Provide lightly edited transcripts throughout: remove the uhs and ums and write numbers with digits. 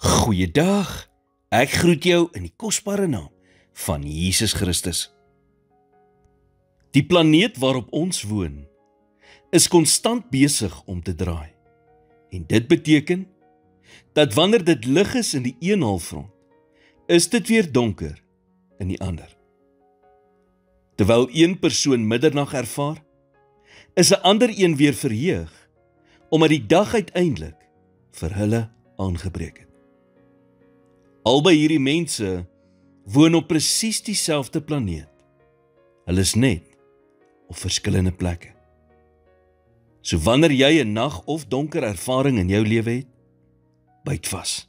Goeiedag, ek groet jou in die kosbare naam van Jesus Christus. Die planeet waarop ons woon, is konstant besig om te draai. En dit beteken, dat wanneer dit lig is in die een halfrond, is dit weer donker in die ander. Terwyl een persoon middernag ervaar, is 'n ander een weer verheug, omdat die dag uiteindelik vir hulle aangebreek het. Albei hierdie mense woon op presies dieselfde planeet. Hulle is net op verskillende plekke. So wanneer jy 'n nag of donker ervaring in jou lewe het, byt vas.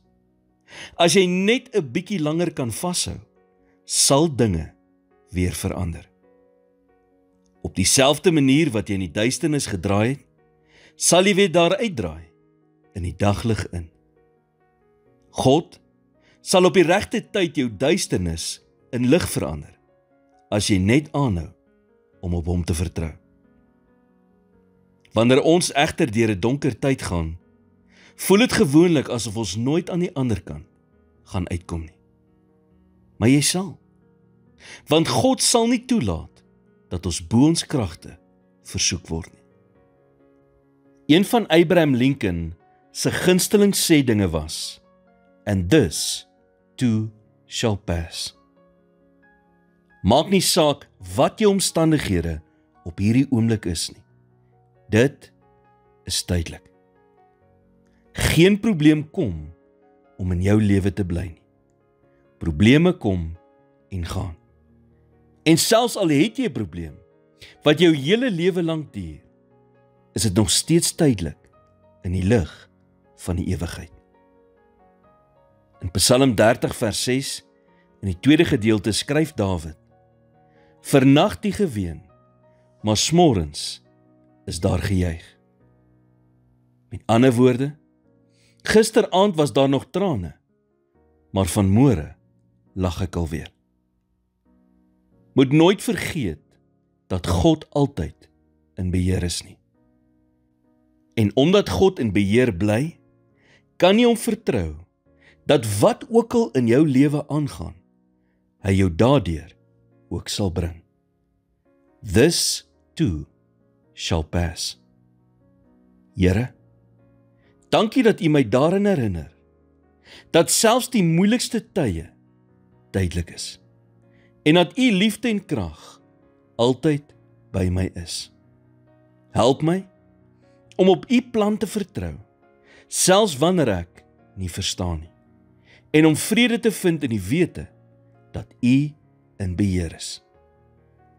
As jy net 'n bietjie langer kan vashou, sal dinge weer verander. Op dieselfde manier wat jy in die duisternis gedraai het, sal jy weer daar uitdraai, in die daglig in. God sal op die regte tyd jou duisternis in lig verander, as jy net aanhou om op hom te vertrou. Wanneer ons egter deur 'n donker tyd gaan, voel dit gewoonlik asof ons nooit aan die ander kant gaan uitkom nie. Maar jy sal, want God sal nie toelaat dat ons bo ons kragte versoek word nie. Een van Abraham Lincoln se gunsteling sêdinge was, "And this too shall pass." Maak nie saak wat jou omstandighede op hierdie oomblik is nie. Dit is tydelik. Geen probleem kom om in jou lewe te bly nie. Probleme kom en gaan. En selfs al het jy 'n probleem wat jou hele lewe lank duur, is dit nog steeds tydelik in die lig van die ewigheid. In Psalm 30 vers 6, in die tweede gedeelte, skryf Dawid: "Vernag die geween, maar smorens is daar gejuig." Met ander woorde, gisteraand was daar nog trane, maar vanmôre lag ek alweer. Moet nooit vergeet dat God altyd in beheer is nie. En omdat God in beheer bly, kan jy hom vertrou dat wat ook al in jou lewe aangaan, hy jou daardeur ook sal bring. This too shall pass. Here, dankie dat U my daarin herinner, dat selfs die moeilikste tye tydelik is, en dat U liefde en krag altyd by my is. Help my om op U plan te vertrou, selfs wanneer ek nie verstaan nie, en om vrede te vind in die wete dat U in beheer is.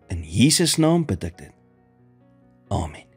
In Jesus naam bid ek dit. Amen.